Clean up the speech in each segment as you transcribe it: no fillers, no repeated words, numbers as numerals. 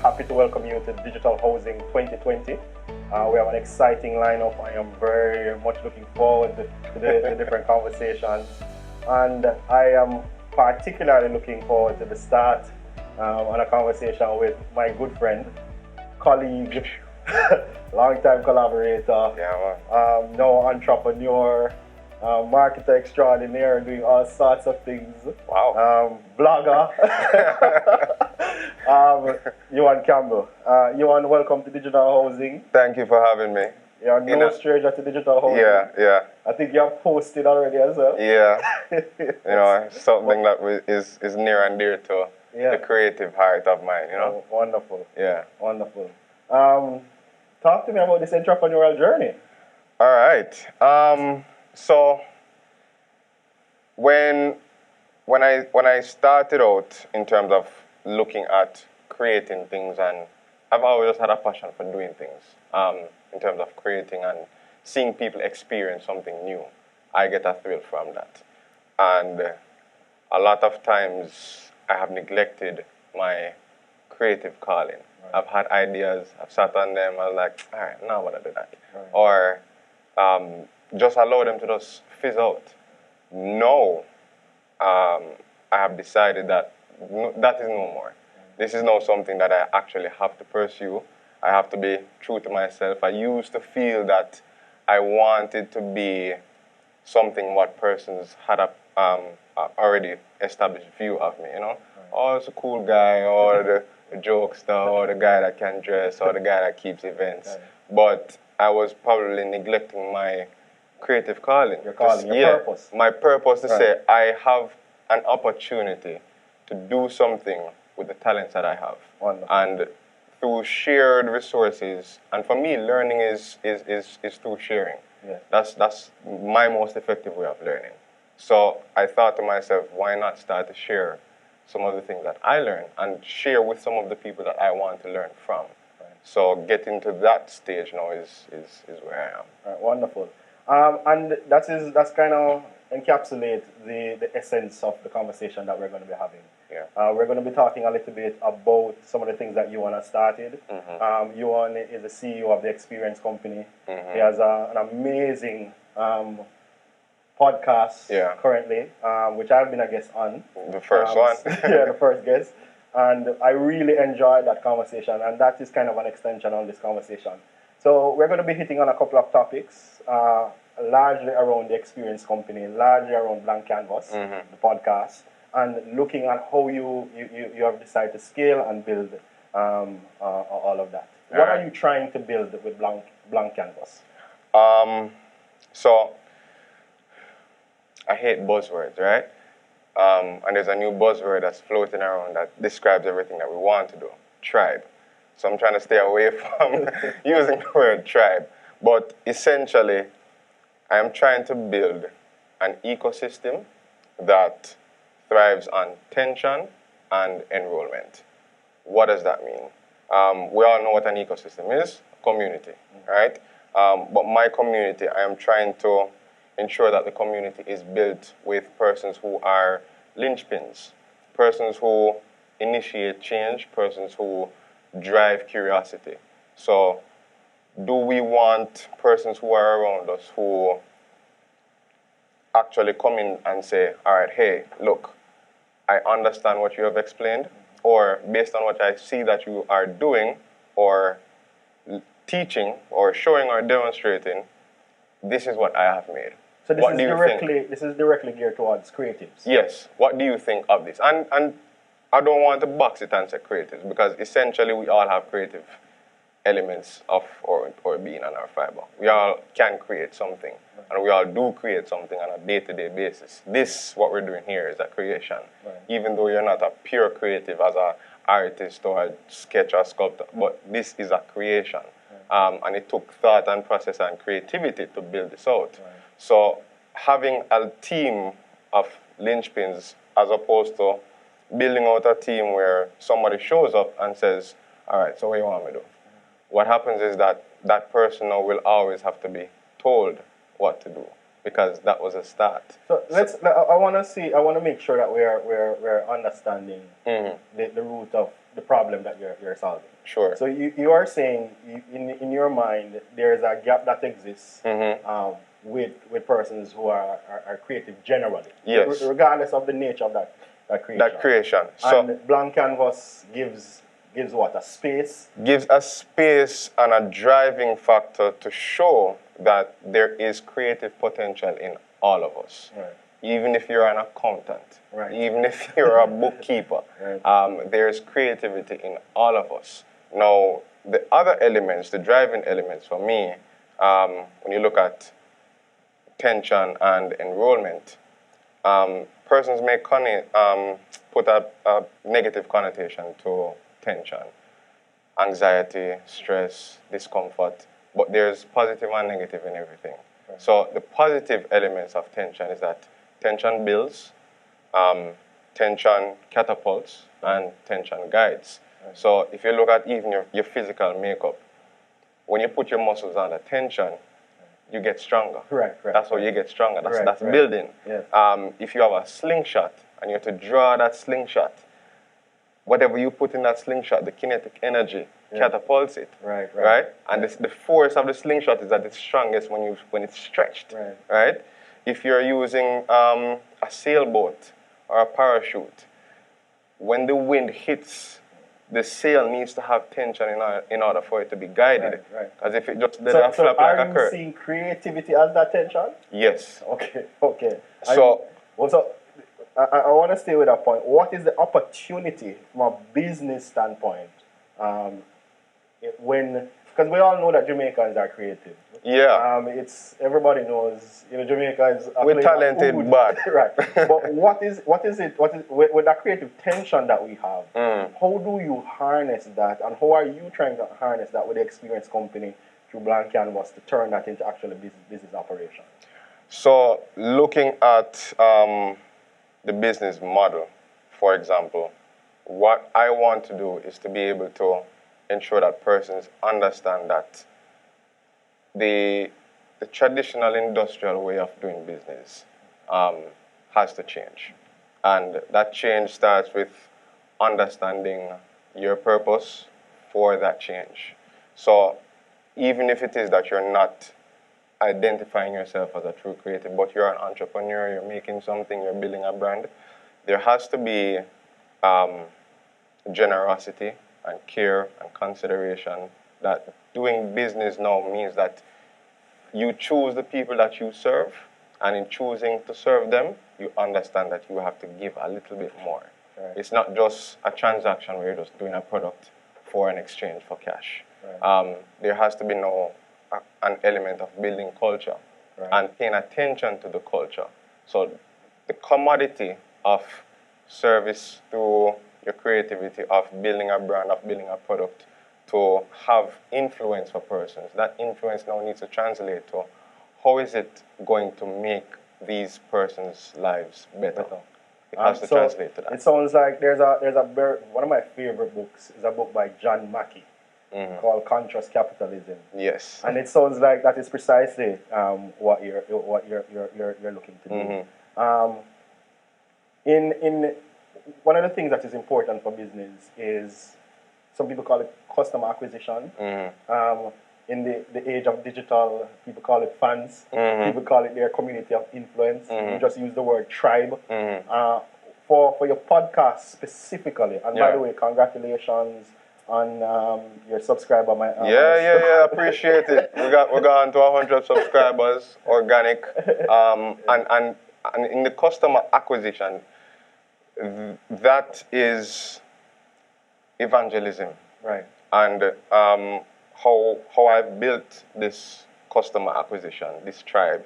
happy to welcome you to Digital Housing 2020. We have an exciting lineup. I am very much looking forward to the different conversations. And I am particularly looking forward to the start on a conversation with my good friend, colleague, long-time collaborator, now entrepreneur, marketer extraordinaire, doing all sorts of things. Wow. Blogger. Ewan Campbell. Ewan, welcome to Digital Housing. Thank you for having me. You're no stranger to Digital Housing. Yeah. I think you have posted already as well. Yeah. Something that is near and dear to the creative heart of mine, Oh, wonderful. Yeah. Wonderful. Talk to me about this entrepreneurial journey. All right. So when I started out in terms of looking at creating things, and I've always just had a passion for doing things in terms of creating and seeing people experience something new. I get a thrill from that. And a lot of times I have neglected my creative calling. Right. I've had ideas, I've sat on them, I was like, all right, now I want to do that. Right. Or just allow them to just fizz out. No, I have decided that that is no more. This is now something that I actually have to pursue. I have to be true to myself. I used to feel that I wanted to be something what persons had a already established view of me, Right. Oh, it's a cool guy, or the jokester, or the guy that can dress, or the guy that keeps events. Right. But I was probably neglecting my creative calling. Your calling, your purpose. My purpose to say I have an opportunity to do something with the talents that I have. Wonderful. And through shared resources, and for me, learning is through sharing. Yeah. That's my most effective way of learning. So I thought to myself, why not start to share some of the things that I learn and share with some of the people that I want to learn from. Right. So getting to that stage now is where I am. Right, wonderful. And that's kind of encapsulate the essence of the conversation that we're going to be having. Yeah. We're going to be talking a little bit about some of the things that Ewan has started. Mm-hmm. Ewan is the CEO of the Experience Company. Mm-hmm. He has an amazing podcast currently, which I've been a guest on. The first one. Yeah, the first guest. And I really enjoyed that conversation, and that is kind of an extension on this conversation. So we're going to be hitting on a couple of topics, largely around the Experience Company, largely around Blank Canvas, the podcast, and looking at how you have decided to scale and build all of that. What are you trying to build with Blank Canvas? So I hate buzzwords, right? And there's a new buzzword that's floating around that describes everything that we want to do, tribe. So I'm trying to stay away from using the word tribe. But essentially, I am trying to build an ecosystem that thrives on tension and enrollment. What does that mean? We all know what an ecosystem is, community, right? But my community, I am trying to ensure that the community is built with persons who are linchpins, persons who initiate change, persons who drive curiosity. So do we want persons who are around us who actually come in and say, all right, hey, look, I understand what you have explained, or based on what I see that you are doing or teaching or showing or demonstrating, this is what I have made. So this is directly geared towards creatives. Yes. What do you think of this? And I don't want to box it and say creatives, because essentially we all have creative elements of or being on our fiber. We all can create something, and we all do create something on a day-to-day basis. This, what we're doing here, is a creation. Right. Even though you're not a pure creative as an artist or a sketch or sculptor, but this is a creation. Right. And it took thought and process and creativity to build this out. Right. So having a team of linchpins as opposed to building out a team where somebody shows up and says, all right, so what do you want me to do? What happens is that that person now will always have to be told what to do, because that was a start. So I want to make sure that we're understanding the root of the problem that you're solving. Sure. So you are saying in your mind there is a gap that exists with persons who are creative generally. Yes. Regardless of the nature of that creation. That creation. So and blank canvas gives what? A space? Gives a space and a driving factor to show that there is creative potential in all of us. Right. Even if you're an accountant, right. even if you're a bookkeeper, right. There's creativity in all of us. Now, the other elements, the driving elements for me, when you look at tension and enrollment, persons may put a negative connotation to tension, anxiety, stress, discomfort, but there's positive and negative in everything. Right. So the positive elements of tension is that tension builds, tension catapults, and tension guides. Right. So if you look at even your physical makeup, when you put your muscles under tension, you get stronger. Right. That's how you get stronger. That's building. Yes. If you have a slingshot and you have to draw that slingshot, whatever you put in that slingshot, the kinetic energy catapults it. Right? And the force of the slingshot is at its strongest when it's stretched. Right? If you're using a sailboat or a parachute, when the wind hits, the sail needs to have tension in order for it to be guided. Because if it just flap like a curtain. Are you seeing creativity as that tension? Yes. Okay. So I want to stay with that point. What is the opportunity from a business standpoint because we all know that Jamaicans are creative. Yeah. Everybody knows, Jamaica is we're talented, but right. But what is it with that creative tension that we have? How do you harness that, and how are you trying to harness that with the Experience Company through Blank Canvas to turn that into actual business operation? So looking at the business model, for example, what I want to do is to be able to ensure that persons understand that the traditional industrial way of doing business has to change. And that change starts with understanding your purpose for that change. So even if it is that you're not identifying yourself as a true creative, but you're an entrepreneur, you're making something, you're building a brand, there has to be generosity and care and consideration that doing business now means that you choose the people that you serve, and in choosing to serve them, you understand that you have to give a little bit more. Right. It's not just a transaction where you're just doing a product for an exchange for cash. Right. There has to be an element of building culture and paying attention to the culture. So the commodity of service through your creativity, of building a brand, of building a product, to have influence for persons. That influence now needs to translate to how is it going to make these persons' lives better. It has to translate to that. It sounds like there's one of my favorite books is a book by John Mackey called Conscious Capitalism. Yes. And it sounds like that is precisely what you're looking to do. In one of the things that is important for business is, some people call it customer acquisition. In the age of digital, people call it fans. People call it their community of influence. You just use the word tribe. For your podcast specifically, and by the way, congratulations on your subscriber. Yeah, appreciate it. We're going to 100 subscribers, organic, and in the customer acquisition, that is evangelism, right? And how I've built this customer acquisition, this tribe,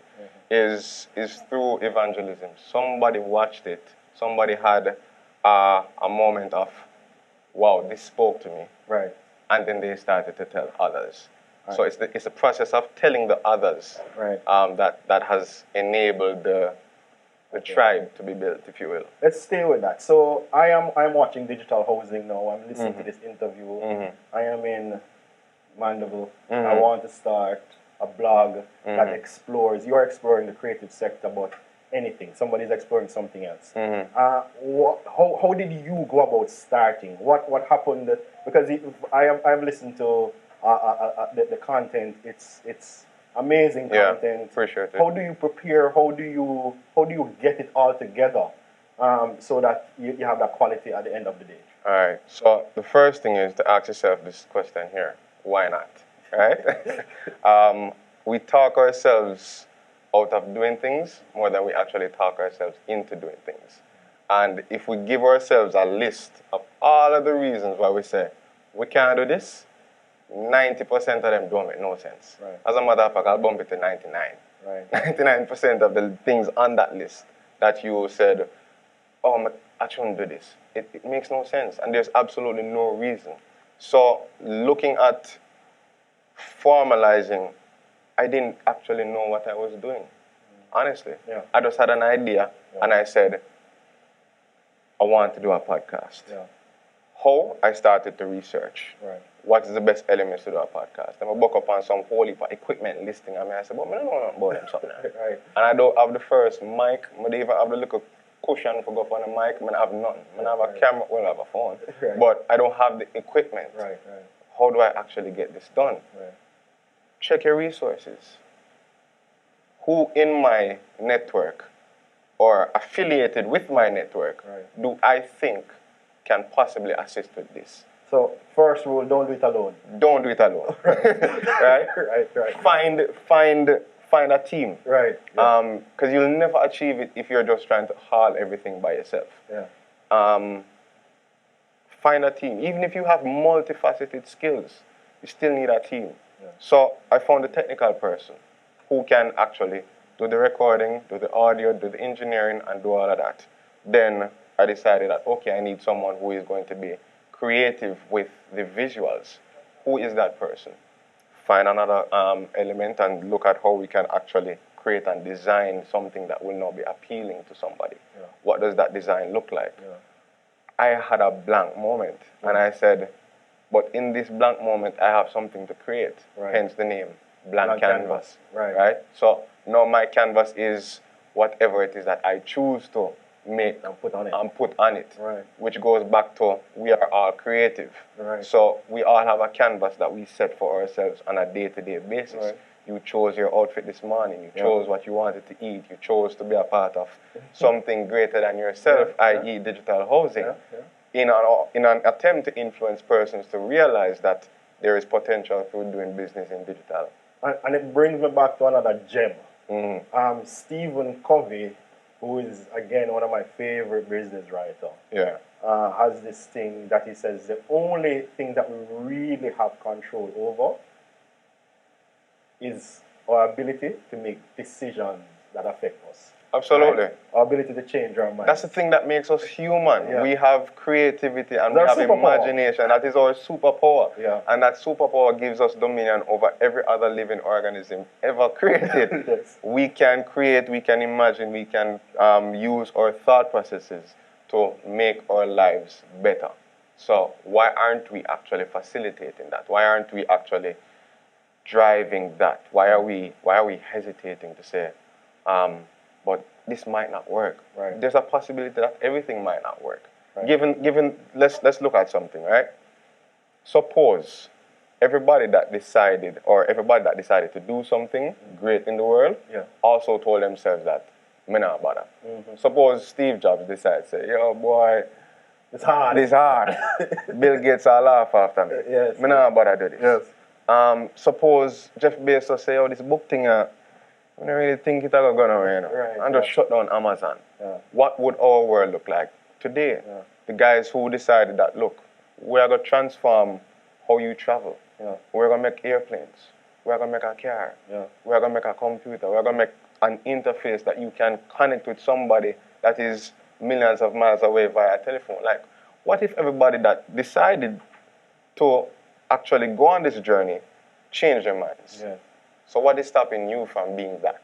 is through evangelism. Somebody watched it. Somebody had a moment of, wow, this spoke to me, right? And then they started to tell others. Right. So it's the process of telling the others, right? That has enabled the tribe to be built, if you will. Let's stay with that. So I'm watching Digital Housing now. I'm listening to this interview. I am in Mandeville. I want to start a blog that explores. You're exploring the creative sector, but anything. Somebody's exploring something else. Mm-hmm. How did you go about starting? What happened? Because I've listened to the content. It's amazing content. Appreciate it. How do you prepare? How do you get it all together so that you have that quality at the end of the day? All right. So the first thing is to ask yourself this question here: why not? Right? We talk ourselves out of doing things more than we actually talk ourselves into doing things. And if we give ourselves a list of all of the reasons why we say we can't do this, 90% of them don't make no sense. Right. As a matter of fact, I'll bump it to 99. Right. 99% of the things on that list that you said, oh, I shouldn't do this. It makes no sense, and there's absolutely no reason. So looking at formalizing, I didn't actually know what I was doing, honestly. Yeah. I just had an idea, and I said, I want to do a podcast. Yeah. How? I started to research. Right. What is the best elements to do a podcast? And I book up on some whole heap of equipment listing. I said, but I don't know about them something. Right. And I don't have the first mic. I don't even have the little cushion for go up on the mic. I don't have nothing. I don't have a camera. Well, I have a phone. Right. But I don't have the equipment. Right. How do I actually get this done? Right. Check your resources. Who in my network or affiliated with my network do I think can possibly assist with this? So first rule, don't do it alone. Don't do it alone. Right? Right. Find a team. Right. Because you'll never achieve it if you're just trying to haul everything by yourself. Yeah. Find a team. Even if you have multifaceted skills, you still need a team. Yeah. So I found a technical person who can actually do the recording, do the audio, do the engineering, and do all of that. Then I decided that, okay, I need someone who is going to be creative with the visuals. Who is that person? Find another element and look at how we can actually create and design something that will now be appealing to somebody. Yeah. What does that design look like? Yeah. I had a blank moment, and I said, but in this blank moment, I have something to create, hence the name, Blank Canvas. Right? So now my canvas is whatever it is that I choose to make and put on it. Right. Which goes back to we are all creative. Right. So we all have a canvas that we set for ourselves on a day-to-day basis. Right. You chose your outfit this morning. You chose what you wanted to eat. You chose to be a part of something greater than yourself, i.e. digital housing, in an attempt to influence persons to realize that there is potential for doing business in digital. And it brings me back to another gem. Mm-hmm. Stephen Covey, who is, again, one of my favorite business writers, has this thing that he says the only thing that we really have control over is our ability to make decisions that affect us. Absolutely. Right? Our ability to change our mind. That's the thing that makes us human. Yeah. We have creativity and we That's have imagination. That is our superpower. Yeah. And that superpower gives us dominion over every other living organism ever created. Yes. We can create, we can imagine, we can use our thought processes to make our lives better. So why aren't we actually facilitating that? Why aren't we actually driving that? Why are we hesitating to say, but this might not work? Right. There's a possibility that everything might not work. Right. Given let's look at something, right? Suppose everybody that decided to do something great in the world also told themselves that me not bother. Mm-hmm. Suppose Steve Jobs decides to say, yo boy, it's hard. Bill Gates will laugh after me. Yes. Me not bother do this. Yes. Suppose Jeff Bezos say, oh, this book thing, I don't really think it's going to go nowhere, Right. And just shut down Amazon. Yeah. What would our world look like today? Yeah. The guys who decided that, look, we are going to transform how you travel. Yeah. We're going to make airplanes. We're going to make a car. Yeah. We're going to make a computer. We're going to make an interface that you can connect with somebody that is millions of miles away via telephone. Like, what if everybody that decided to actually go on this journey change their minds? Yeah. So what is stopping you from being that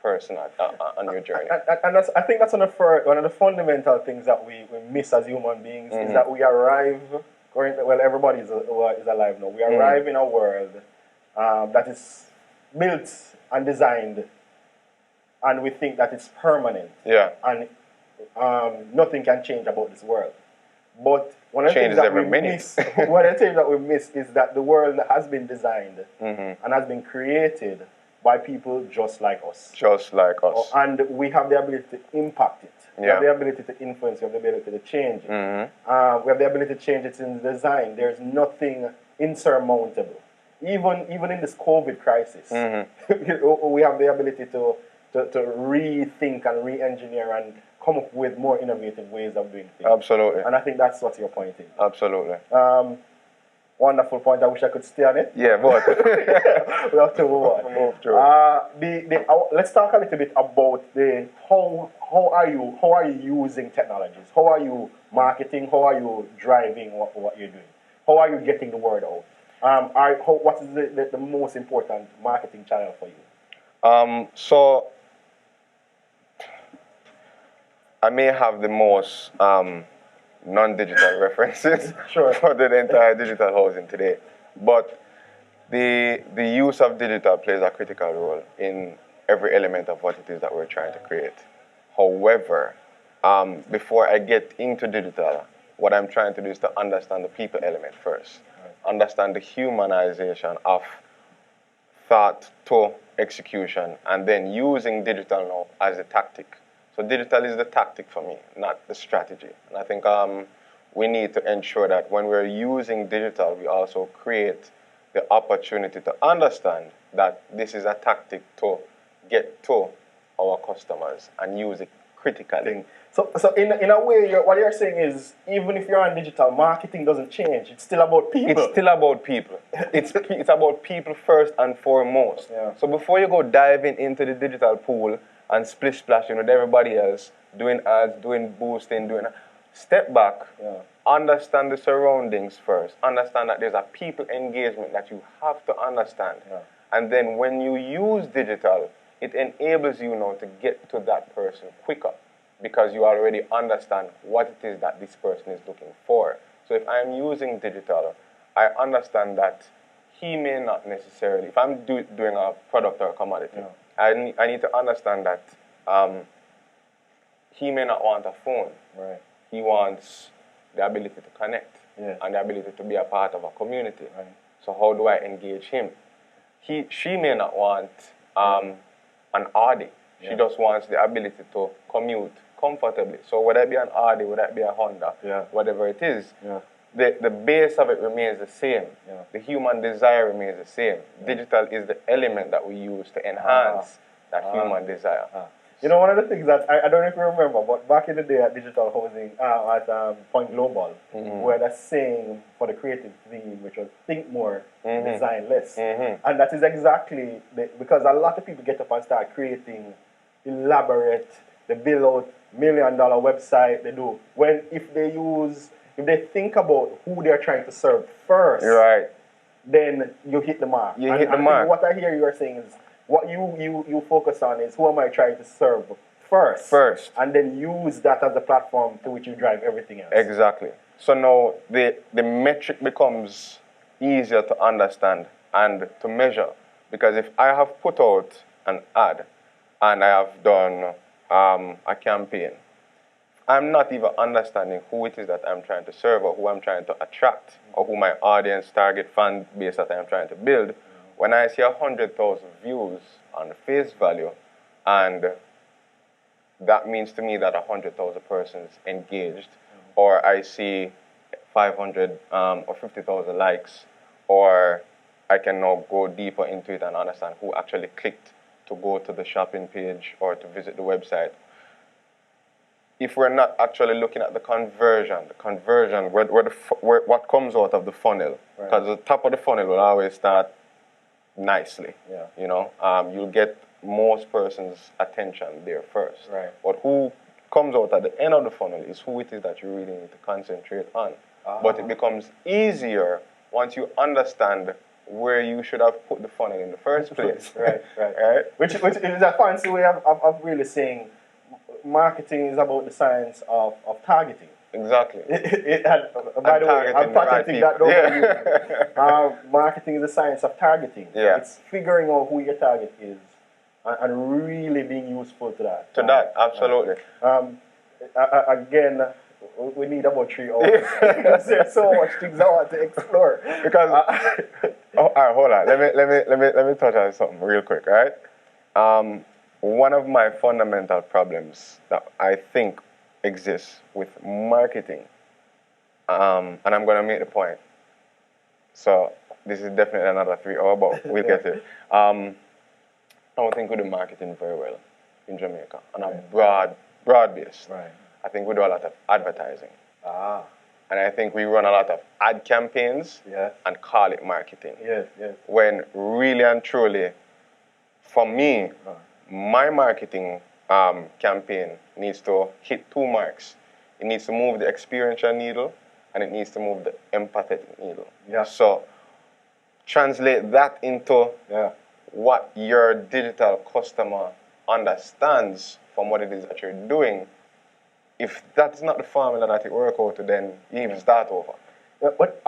person on your journey? And I think that's one of the fundamental things that we miss as human beings, is that we arrive, everybody is alive now. We arrive in a world that is built and designed and we think that it's permanent. Yeah. And nothing can change about this world. But one of the things that we miss is that the world has been designed and has been created by people just like us. Just like us. And we have the ability to impact it. We have the ability to influence. We have the ability to change it. We have the ability to change it in the design. There's nothing insurmountable. Even in this COVID crisis, we have the ability to rethink and re-engineer and come up with more innovative ways of doing things. Absolutely. And I think that's what you're pointing. Absolutely. Wonderful point. I wish I could stay on it. Yeah, but we have to move on. Move through. Let's talk a little bit about how are you using technologies? How are you marketing? How are you driving what you're doing? How are you getting the word out? What is the most important marketing channel for you? So I may have the most non-digital references for the entire digital housing today, but the use of digital plays a critical role in every element of what it is that we're trying to create. However, before I get into digital, what I'm trying to do is to understand the people element first, understand the humanization of thought to execution, and then using digital now as a tactic. So digital is the tactic for me, not the strategy. And I think we need to ensure that when we're using digital, we also create the opportunity to understand that this is a tactic to get to our customers and use it critically. So in a way, what you're saying is, even if you're on digital, marketing doesn't change. It's still about people. It's still about people. It's about people first and foremost. Yeah. So before you go diving into the digital pool and splish splashing with everybody else, doing ads, doing boosting, step back, understand the surroundings first. Understand that there's a people engagement that you have to understand. Yeah. And then when you use digital, it enables you now to get to that person quicker because you already understand what it is that this person is looking for. So if I'm using digital, I understand that he may not necessarily, if I'm doing a product or a commodity, I need to understand that he may not want a phone. Right. He wants the ability to connect and the ability to be a part of a community. Right. So how do I engage him? She may not want an Audi. She just wants the ability to commute comfortably. So whether it be an Audi, whether it be a Honda, whatever it is, the base of it remains the same. Yeah. The human desire remains the same. Digital is the element that we use to enhance that human desire. You know, one of the things that, I don't know if you remember, but back in the day at Digital Housing, at Point Global, we had a saying for the creative theme, which was think more, design less. And that is exactly, because a lot of people get up and start creating elaborate, they build out $1 million website, they do. If they think about who they're trying to serve first, then you hit the mark. You hit the mark. What I hear you are saying is, what you focus on is who am I trying to serve first, and then use that as a platform to which you drive everything else. Exactly. So now the metric becomes easier to understand and to measure, because if I have put out an ad and I have done a campaign, I'm not even understanding who it is that I'm trying to serve or who I'm trying to attract or who my audience, target fan base that I'm trying to build. When I see 100,000 views on the face value, and that means to me that 100,000 persons engaged, or I see 500 or 50,000 likes, or I can now go deeper into it and understand who actually clicked to go to the shopping page or to visit the website. If we're not actually looking at the conversion, what comes out of the funnel, because the top of the funnel will always start nicely. You know, you'll get most person's attention there first. But who comes out at the end of the funnel is who it is that you really need to concentrate on. But it becomes easier once you understand where you should have put the funnel in the first place. Which is a fancy way of really saying marketing is about the science of targeting. Exactly. By the way, I'm patenting that. Marketing is the science of targeting. It's figuring out who your target is and really being useful to that. To that, absolutely. Again, we need about 3 hours. There's so much things I want to explore. Because all right, hold on. Let me touch on something real quick, right? One of my fundamental problems that I think exists with marketing, and I'm gonna make the point. So this is definitely another 3 hour, but we'll get it. I don't think we do marketing very well in Jamaica on a broad base. Right. I think we do a lot of advertising. Ah. And I think we run a lot of ad campaigns and call it marketing. Yes. When really and truly, for me, my marketing campaign needs to hit 2 marks. It needs to move the experiential needle and it needs to move the empathetic needle. Yeah. So translate that into what your digital customer understands from what it is that you're doing. If that's not the formula that it works out to, then you even start over. But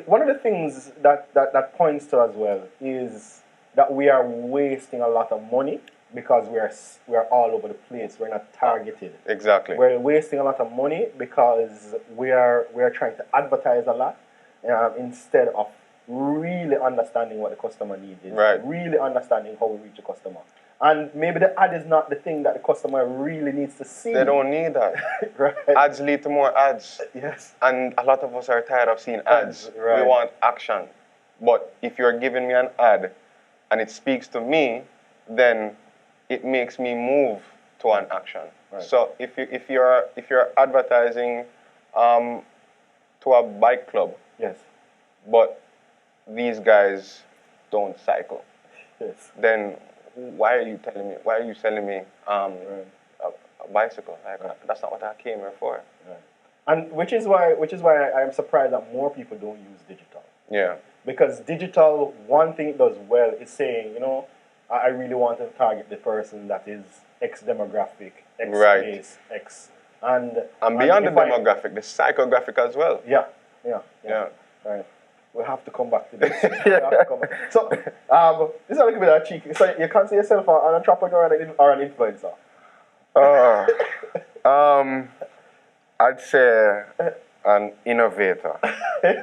one of the things that points to as well is that we are wasting a lot of money because we are all over the place. We're not targeted. Exactly. We're wasting a lot of money because we are trying to advertise a lot instead of really understanding what the customer needs is. Right. Really understanding how we reach the customer. And maybe the ad is not the thing that the customer really needs to see. They don't need that. Right. Ads lead to more ads. Yes. And a lot of us are tired of seeing ads. Right. We want action. But if you're giving me an ad and it speaks to me, then it makes me move to an action. Right. So if you're advertising to a bike club, yes, but these guys don't cycle, yes, then why are you selling me a bicycle? Like, that's not what I came here for. Right. And which is why I am surprised that more people don't use digital. Yeah. Because digital, one thing it does well is saying, I really want to target the person that is X demographic, X space, X. And beyond the demographic, the psychographic as well. Yeah. Right. We'll have to come back to this. So, this is a little bit of cheeky. So, you consider yourself an entrepreneur or an influencer? I'd say an innovator.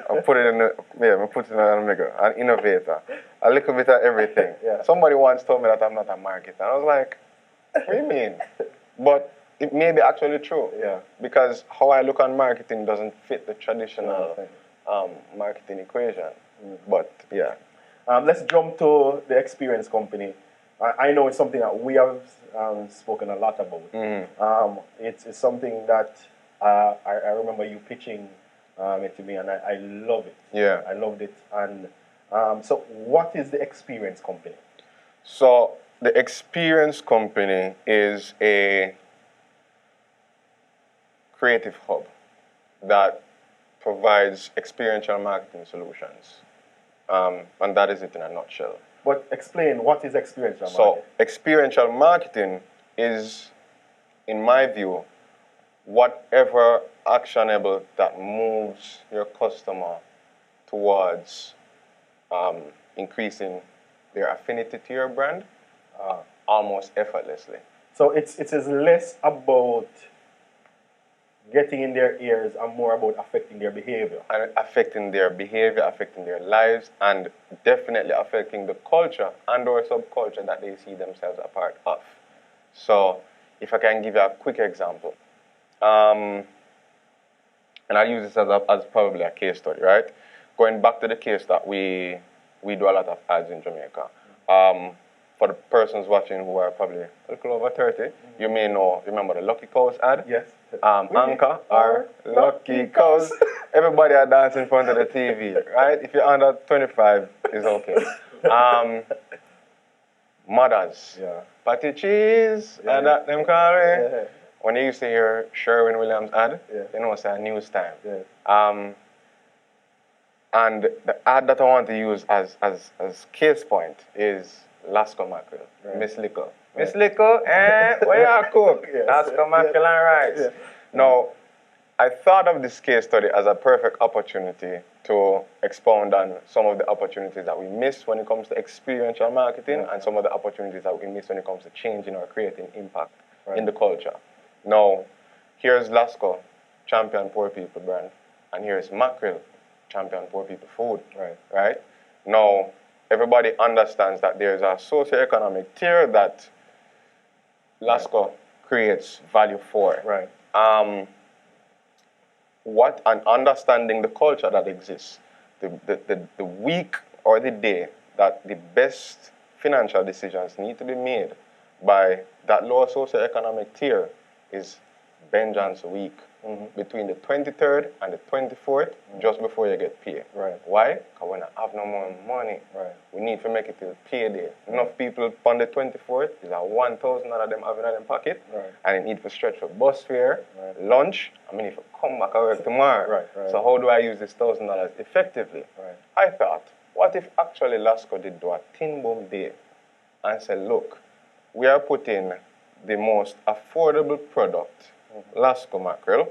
I'll put it in the middle. An innovator. A little bit of everything. Yeah. Somebody once told me that I'm not a marketer. I was like, what do you mean? But it may be actually true. Yeah. Because how I look on marketing doesn't fit the traditional marketing equation. But yeah. Let's jump to the experience company. I know it's something that we have spoken a lot about. It's something that I remember you pitching it to me, and I love it. Yeah. I loved it. And so what is the experience company? So the experience company is a creative hub that provides experiential marketing solutions. And that is it in a nutshell. But explain, what is experiential marketing? So experiential marketing is, in my view, whatever actionable that moves your customer towards increasing their affinity to your brand almost effortlessly. So it's less about getting in their ears and more about affecting their behavior. And affecting their behavior, affecting their lives, and definitely affecting the culture and or subculture that they see themselves a part of. So if I can give you a quick example, and I'll use this as probably a case study, right? Going back to the case that we do a lot of ads in Jamaica. For the persons watching who are probably a little over 30, you may remember the Lucky Cows ad? Yes. Anchor or Lucky Cows. Everybody are dancing in front of the TV, right? If you're under 25, it's okay. Mothers. Yeah. Patty cheese, and that them call it. Yeah. When you used to hear Sherwin Williams ad, you know it's a news time. Yeah. And the ad that I want to use as case point is Lasco mackerel, Miss Lickle. Miss Lickle, where you cook? Lasco mackerel and rice. Yeah. Now, I thought of this case study as a perfect opportunity to expound on some of the opportunities that we miss when it comes to experiential marketing and some of the opportunities that we miss when it comes to changing or creating impact in the culture. Now, here's Lasco, champion poor people brand, and here's Mackerel, champion poor people food. Right? Now, everybody understands that there's a socioeconomic tier that Lasco creates value for. What and understanding the culture that exists, the week or the day that the best financial decisions need to be made by that lower socioeconomic tier is vengeance week, between the 23rd and the 24th, just before you get paid. Why? Because we don't have no more money. We need to make it till payday. Enough people on the 24th, is a 1,000 of them having in their pocket, and it need to stretch for bus fare, lunch, I mean, if I come back and work tomorrow. So how do I use this $1,000 effectively? I thought, what if actually Lasco did do a tin boom day and say, look, we are putting the most affordable product, Lasco mackerel,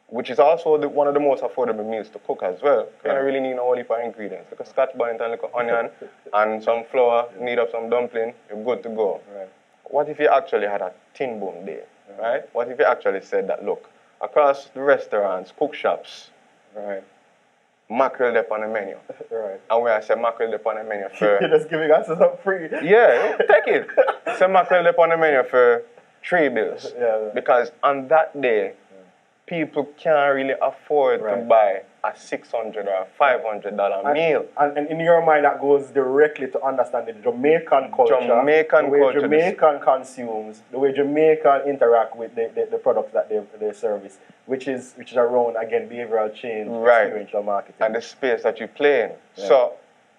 which is also one of the most affordable meals to cook as well. You don't really need no whole heap of ingredients. Like a scotch bonnet and like an onion and some flour, knead up some dumpling, you're good to go. What if you actually had a tin boom day, right? What if you actually said that, look, across the restaurants, cook shops, mackerel up on the menu. And when I say mackerel up on the menu for... You're just giving us some free. Yeah, take it. Say mackerel up on the menu for $3 bills. Because on that day, people can't really afford to buy a $600 or $500 meal. And in your mind, that goes directly to understand the Jamaican culture, the way Jamaican consumes, the way Jamaican interact with the products that they service, which is around, again, behavioral change, experiential marketing. And the space that you play in. So,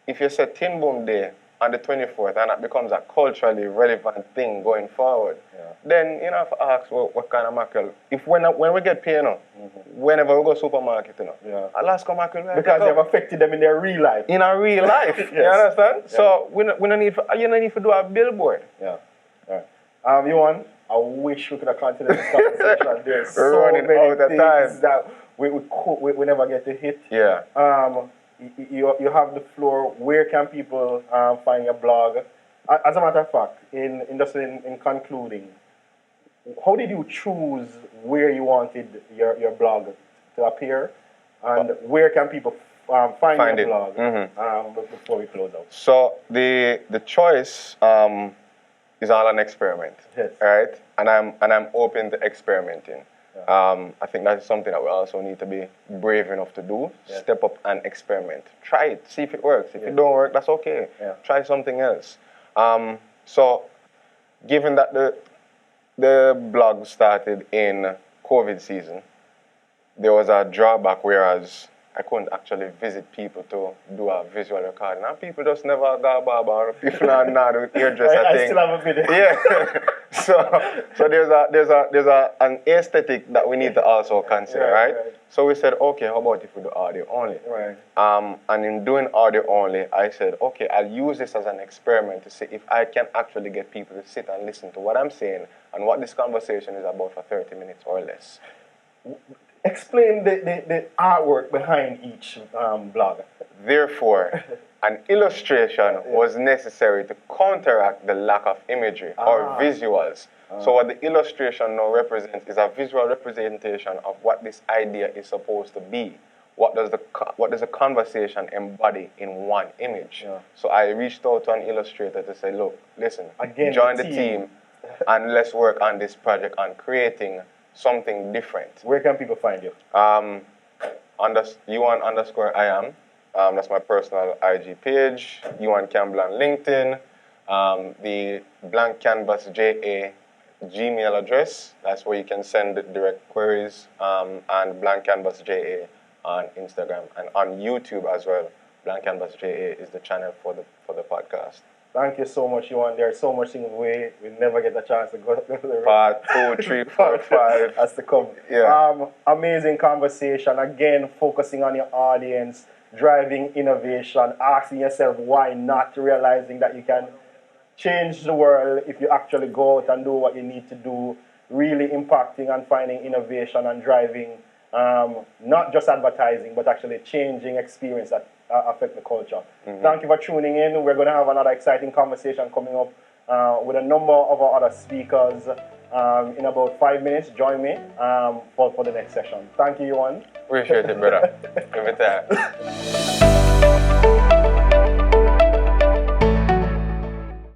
if you say Tin Boom Day on the 24th, and that becomes a culturally relevant thing going forward, then you have to ask what kind of mackerel. If when we get paid, whenever we go supermarket, Alaska mackerel. Because they've affected them in their real life. In our real life, you understand? So we don't need to do a billboard. Ewan, I wish we could have continued this conversation. There's so running many out of things time that we never get to hit. You have the floor. Where can people find your blog? As a matter of fact, in concluding, how did you choose where you wanted your blog to appear, and where can people find your blog before we close out? So the choice is all an experiment, right? And I'm open to experimenting. I think that's something that we also need to be brave enough to do. Step up and experiment. Try it, see if it works. If it don't work, that's okay. Try something else. So, given that the blog started in COVID season, there was a drawback, whereas I couldn't actually visit people to do a visual recording. And people just never got barber. People not do hairdresser thing. I still have a video. So there's an aesthetic that we need to also consider, right? So we said, okay, how about if we do audio only? And in doing audio only, I said, okay, I'll use this as an experiment to see if I can actually get people to sit and listen to what I'm saying and what this conversation is about for 30 minutes or less. Explain the artwork behind each blog. Therefore, an illustration was necessary to counteract the lack of imagery or visuals. So what the illustration now represents is a visual representation of what this idea is supposed to be. What does the conversation embody in one image? So I reached out to an illustrator to say, look, listen, join the team and let's work on this project on creating something different. Where can people find you? Ewan_I am. That's my personal IG page. Ewan Campbell on LinkedIn. The Blank Canvas JA Gmail address. That's where you can send direct queries. And Blank Canvas JA on Instagram and on YouTube as well. Blank Canvas JA is the channel for the podcast. Thank you so much, Ewan. There's so much things we never get a chance to go to the Part 2, 3, 4, 5 has to come. Amazing conversation. Again, focusing on your audience, driving innovation, asking yourself why not, realizing that you can change the world if you actually go out and do what you need to do. really impacting and finding innovation and driving not just advertising, but actually changing experience that affect the culture. Thank you for tuning in. We're going to have another exciting conversation coming up with a number of our other speakers in about 5 minutes. Join me for the next session. Thank you, Ewan. Appreciate it, brother. Every time.